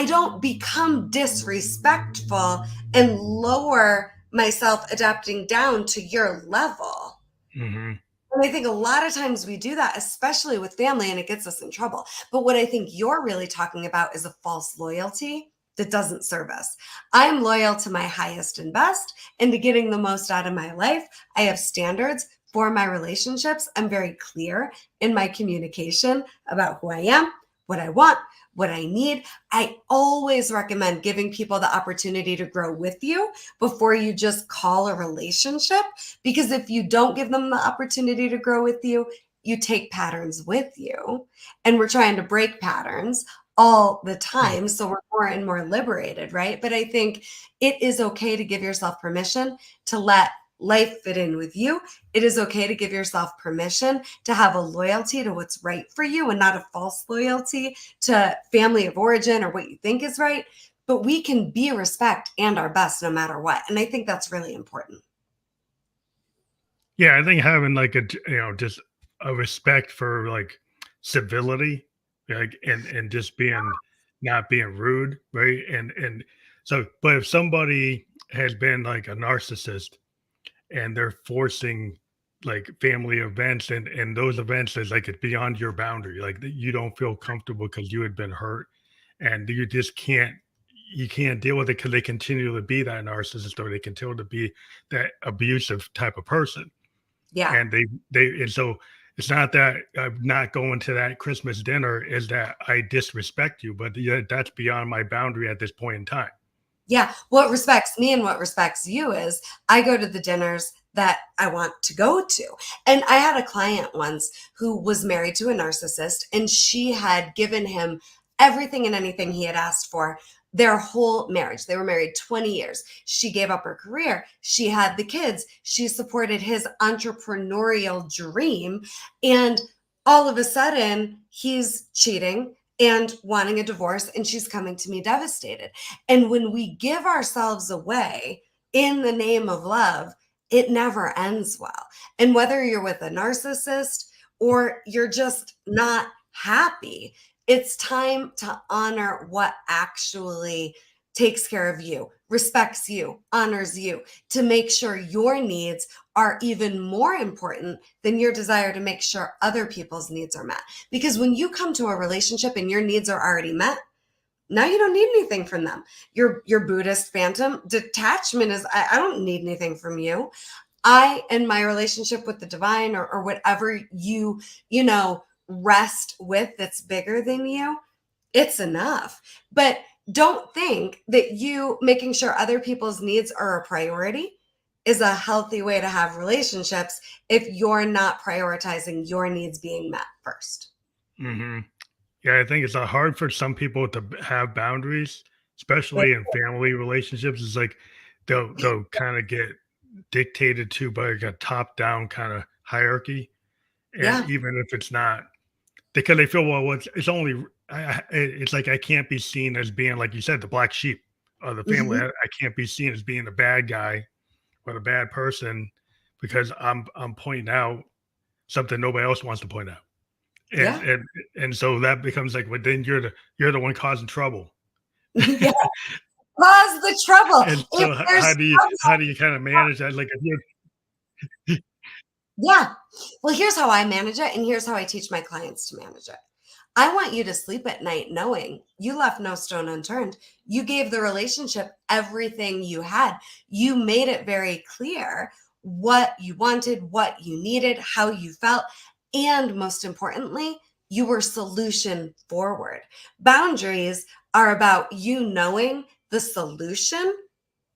don't become disrespectful and lower myself adapting down to your level. Hmm. And I think a lot of times we do that, especially with family, and it gets us in trouble. But what I think you're really talking about is a false loyalty that doesn't serve us. I'm loyal to my highest and best and to getting the most out of my life. I have standards for my relationships. I'm very clear in my communication about who I am, what I want, what I need. I always recommend giving people the opportunity to grow with you before you just call a relationship. Because if you don't give them the opportunity to grow with you, you take patterns with you. And we're trying to break patterns all the time. So we're more and more liberated, right? But I think it is okay to give yourself permission to let life fit in with you. It is okay to give yourself permission to have a loyalty to what's right for you and not a false loyalty to family of origin or what you think is right. But we can be respect and our best no matter what. And I think that's really important. Yeah, I think having like just a respect for like civility, like and just being not being rude, right? And so, but if somebody has been like a narcissist and they're forcing like family events, and those events is like it's beyond your boundary, like that you don't feel comfortable because you had been hurt, and you just can't deal with it because they continue to be that narcissist, or they continue to be that abusive type of person. Yeah. And and so it's not that I'm not going to that Christmas dinner, is that I disrespect you, but yeah, that's beyond my boundary at this point in time. Yeah. What respects me and what respects you is I go to the dinners that I want to go to. And I had a client once who was married to a narcissist, and she had given him everything and anything he had asked for their whole marriage. They were married 20 years. She gave up her career. She had the kids. She supported his entrepreneurial dream. And all of a sudden, he's cheating and wanting a divorce, and she's coming to me devastated. And when we give ourselves away in the name of love, it never ends well. And whether you're with a narcissist or you're just not happy, it's time to honor what actually takes care of you, respects you, honors you, to make sure your needs are even more important than your desire to make sure other people's needs are met. Because when you come to a relationship and your needs are already met, now you don't need anything from them. Your Buddhist phantom detachment is I don't need anything from you. I and my relationship with the divine, or whatever you rest with that's bigger than you, it's enough. But don't think that you making sure other people's needs are a priority is a healthy way to have relationships if you're not prioritizing your needs being met first. Hmm. Yeah, I think it's hard for some people to have boundaries, especially in family relationships. It's like they'll kind of get dictated to by like a top down kind of hierarchy, and Yeah. even if it's not, because they feel, well, it's only it's like I can't be seen as being, like you said, the black sheep of the family. Mhm. I can't be seen as being the bad guy or the bad person because I'm pointing out something nobody else wants to point out. And Yeah. and and so that becomes like, well, then you're the one causing trouble. Yeah. Cause the trouble. And If so there's how do you kind of manage that? Like if you're Yeah. Well, here's how I manage it, and here's how I teach my clients to manage it. I want you to sleep at night knowing you left no stone unturned. You gave the relationship everything you had. You made it very clear what you wanted, what you needed, how you felt, and most importantly, you were solution forward. Boundaries are about you knowing the solution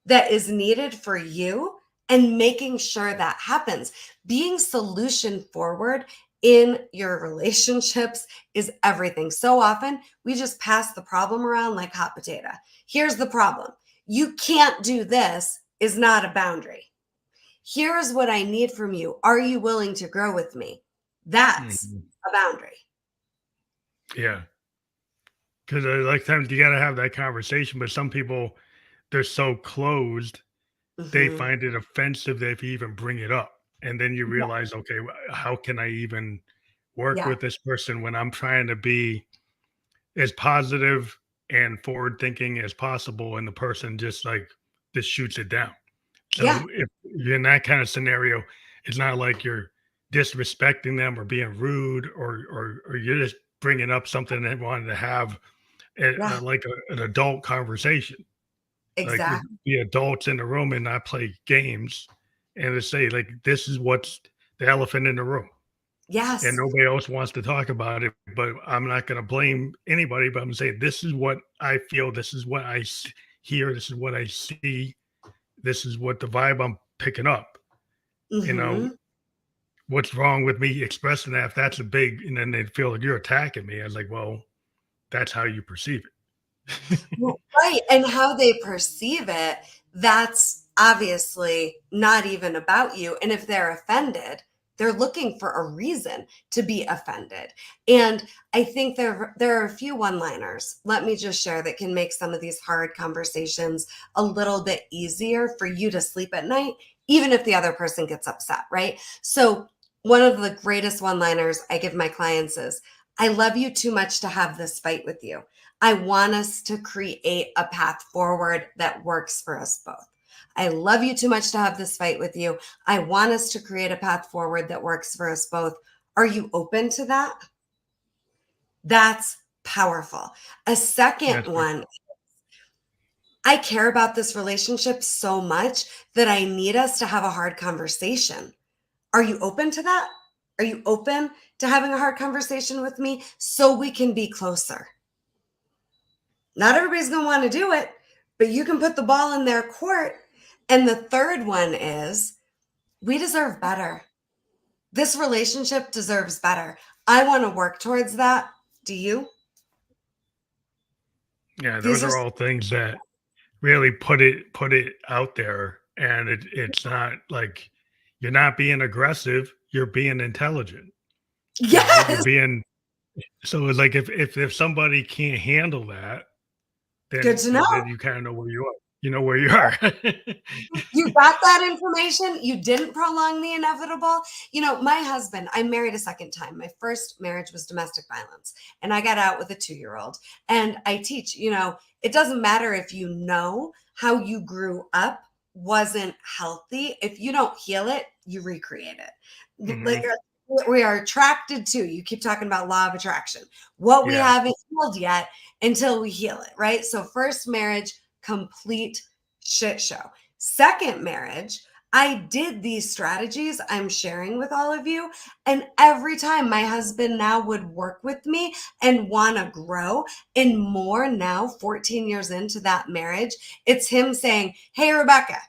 that is needed for you and making sure that happens. Being solution forward in your relationships is everything. So often we just pass the problem around like hot potato. Here's the problem. You can't do this is not a boundary. Here's what I need from you. Are you willing to grow with me? That's Mhm. a boundary. Yeah, because like times you got to have that conversation, but some people they're so closed they Mhm. find it offensive that if you even bring it up. And then you Yeah. realize, okay, how can I even work Yeah. with this person when I'm trying to be as positive and forward thinking as possible, and the person just shoots it down. Yeah. So if you're in that kind of scenario, it's not like you're disrespecting them or being rude, or you're just bringing up something they wanted to have Yeah. like an adult conversation. Like we Exactly. be adults in the room and not play games, and to say like, "This is what's the elephant in the room," and Yes. nobody else wants to talk about it, but I'm not gonna blame anybody, but I'm saying, "This is what I feel, this is what hear, this is what I see, this is what the vibe I'm picking up." You know, Mhm. what's wrong with me expressing that if that's a big and then they feel like you're attacking me. I was like, "Well, that's how you perceive it." Well, right, and how they perceive it, that's obviously not even about you, and if they're offended, they're looking for a reason to be offended, and I think there are a few one-liners, let me just share, that can make some of these hard conversations a little bit easier for you to sleep at night, even if the other person gets upset, right? So, one of the greatest one-liners I give my clients is, "I love you too much to have this fight with you. I want us to create a path forward that works for us both. I love you too much to have this fight with you. I want us to create a path forward that works for us both. Are you open to that?" That's powerful. A second That's one, "I care about this relationship so much that I need us to have a hard conversation. Are you open to that? Are you open to having a hard conversation with me so we can be closer?" Not everybody's going to want to do it, but you can put the ball in their court. And the third one is, "We deserve better. This relationship deserves better. I want to work towards that. Do you?" yeah, those These are, are all things that really put it out there, and it's not like you're not being aggressive, you're being intelligent. You're yes, being so it's like if somebody can't handle that, good then to know. then you kind of know where you are. You know where you are. You got that information. You didn't prolong the inevitable. My husband, I married a second time. My first marriage was domestic violence, and I got out with a 2-year-old. And I teach, it doesn't matter if you know how you grew up wasn't healthy. If you don't heal it, you recreate it. Like, Mhm. we are attracted to, you keep talking about law of attraction, what we Yeah. haven't healed yet until we heal it, right? So, first marriage, complete shit show. Second marriage, I did these strategies I'm sharing with all of you. And every time my husband now would work with me and want to grow, and more now, 14 years into that marriage, it's him saying, "Hey, Rebecca,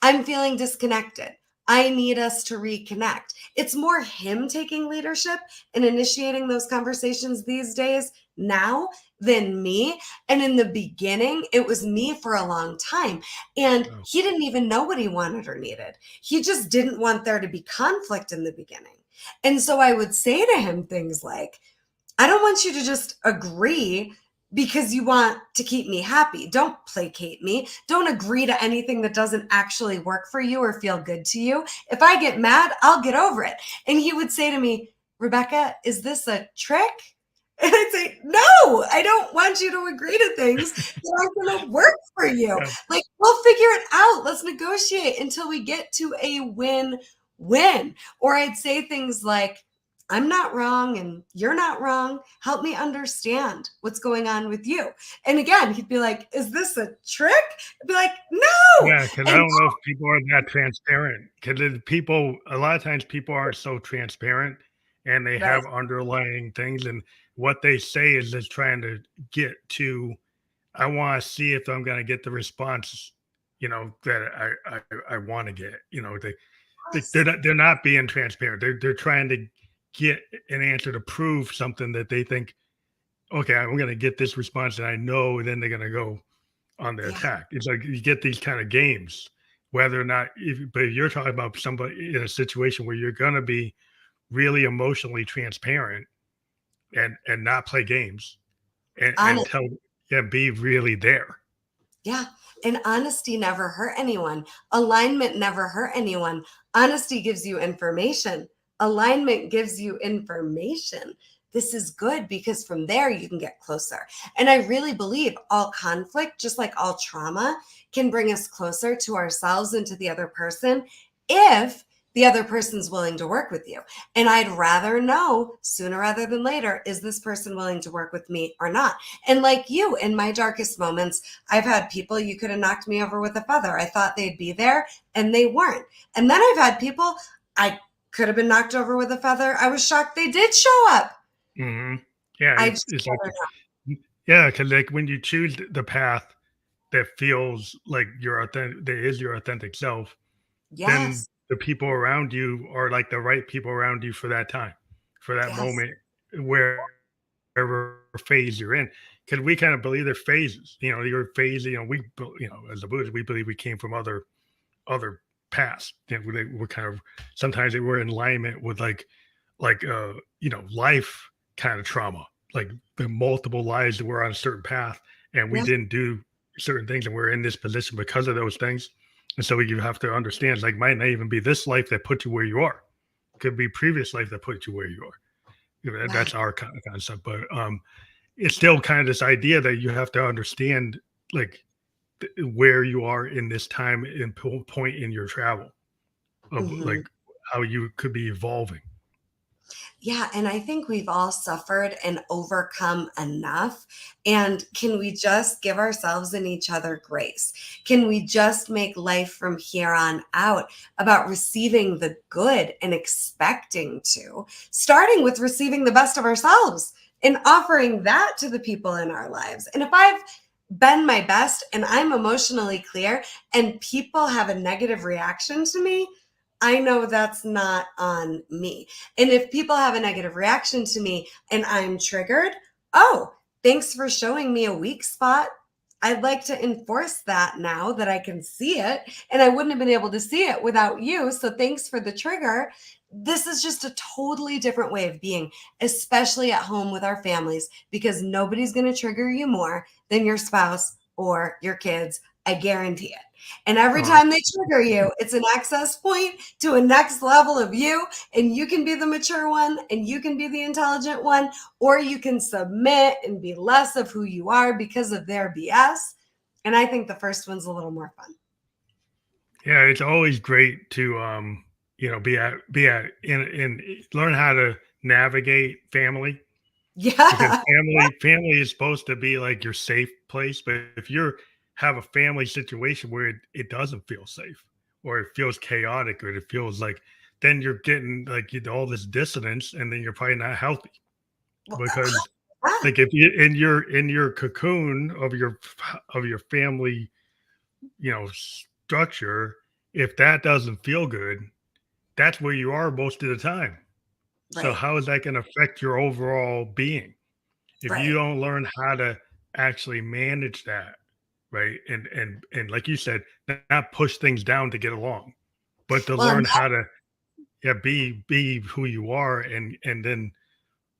I'm feeling disconnected. I need us to reconnect." It's more him taking leadership and initiating those conversations these days now than me. And in the beginning, it was me for a long time. And Oh, he didn't even know what he wanted or needed. He just didn't want there to be conflict in the beginning. And so I would say to him things like, "I don't want you to just agree because you want to keep me happy. Don't placate me. Don't agree to anything that doesn't actually work for you or feel good to you. If I get mad, I'll get over it. And he would say to me, Rebeccah, is this a trick? And I'd say, no, I don't want you to agree to things that aren't going to work for you. Yeah. Like, we'll figure it out. Let's negotiate until we get to a win-win. Or I'd say things like, I'm not wrong and you're not wrong. Help me understand what's going on with you. And again, he'd be like, is this a trick? I'd be like, no. Yeah, because I And don't know if people are that transparent. Because people, a lot of times, people aren't so transparent, and they right. have underlying things, and what they say is just trying to get to. I want to see if I'm going to get the response, that I want to get. They're not being transparent. They're trying to get an answer to prove something that they think. Okay, I'm going to get this response, and I know. And then they're going to go on the Yeah. attack. It's like you get these kind of games, whether or not, but you're talking about somebody in a situation where you're going to be really emotionally transparent and not play games and Honest. tell, yeah, be really there. Yeah. And honesty never hurt anyone. Alignment never hurt anyone. Honesty gives you information. Alignment gives you information. This is good because from there you can get closer. And I really believe all conflict, just like all trauma, can bring us closer to ourselves and to the other person if the other person's willing to work with you. And I'd rather know sooner rather than later, is this person willing to work with me or not? And like you, in my darkest moments, I've had people, you could have knocked me over with a feather. I thought they'd be there and they weren't. And then I've had people, I could have been knocked over with a feather. I was shocked they did show up. Hmm. Yeah, I it's just it's never like, yeah, because like when you choose the path that feels like your authentic, that is your authentic self, then Yes. the people around you are like the right people around you for that time, for that Yes. moment, wherever phase you're in. Because we kind of believe there's phases. Your phase. As the Buddhists, we believe we came from other paths. We're kind of sometimes they were in alignment with life kind of trauma, like the multiple lives that were on a certain path, and we Yeah. didn't do certain things, and we're in this position because of those things. And so you have to understand, it's like might not even be this life that put you where you are. It could be previous life that put you where you are. Right. That's our kind of concept, but it's still kind of this idea that you have to understand, like where you are in this time and point in your travel of Mhm. like how you could be evolving. Yeah, and I think we've all suffered and overcome enough. And can we just give ourselves and each other grace? Can we just make life from here on out about receiving the good and expecting to, starting with receiving the best of ourselves and offering that to the people in our lives? And if I've been my best and I'm emotionally clear and people have a negative reaction to me, I know that's not on me. And if people have a negative reaction to me and I'm triggered, oh, thanks for showing me a weak spot. I'd like to enforce that now that I can see it. And I wouldn't have been able to see it without you. So thanks for the trigger. This is just a totally different way of being, especially at home with our families, because nobody's going to trigger you more than your spouse or your kids. I guarantee it. And every Oh, time they trigger you, it's an access point to a next level of you. And you can be the mature one and you can be the intelligent one, or you can submit and be less of who you are because of their BS. And I think the first one's a little more fun. yeah, it's always great to be at in learn how to navigate family, because Yeah. family is supposed to be like your safe place. But if you have a family situation where it doesn't feel safe, or it feels chaotic, or it feels like, then you're getting like all this dissonance, and then you're probably not healthy. Well, Because yeah, like if you in your cocoon of your family, structure, if that doesn't feel good, that's where you are most of the time. So right, how is that going to affect your overall being if you right. don't learn how to actually manage that, right? And like you said, not push things down to get along, but to Well, learn how to, yeah, be who you are, and then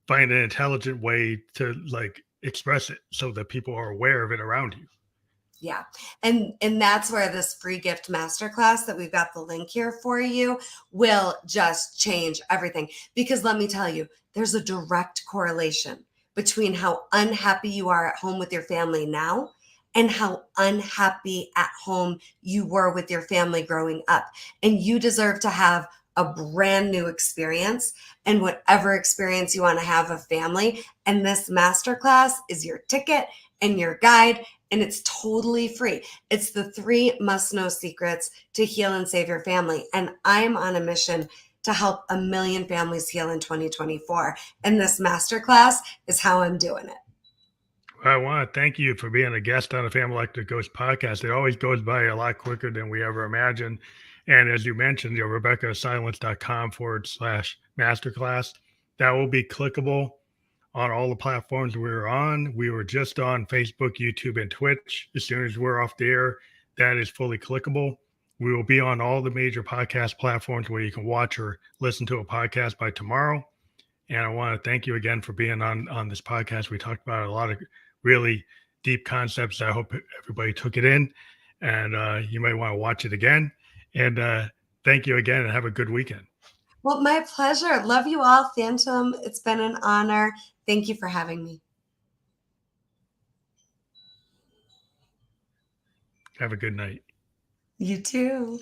find an intelligent way to like express it so that people are aware of it around you. Yeah. And that's where this free gift masterclass that we've got the link here for you will just change everything. Because let me tell you, there's a direct correlation between how unhappy you are at home with your family now and how unhappy at home you were with your family growing up. And you deserve to have a brand new experience, and whatever experience you want to have of family. And this masterclass is your ticket and your guide, and it's totally free. It's the 3 must-know secrets to heal and save your family. And I'm on a mission to help 1 million families heal in 2024. And this masterclass is how I'm doing it. I want to thank you for being a guest on the Family Electric Ghost podcast. It always goes by a lot quicker than we ever imagined. And as you mentioned, RebeccahSilence.com/masterclass. That will be clickable on all the platforms we're on. We were just on Facebook, YouTube, and Twitch. As soon as we're off the air, that is fully clickable. We will be on all the major podcast platforms where you can watch or listen to a podcast by tomorrow. And I want to thank you again for being on this podcast. We talked about a lot of really deep concepts. I hope everybody took it in, and you might want to watch it again. And thank you again, and have a good weekend. Well, my pleasure. Love you all, Phantom. It's been an honor. Thank you for having me. Have a good night. You too.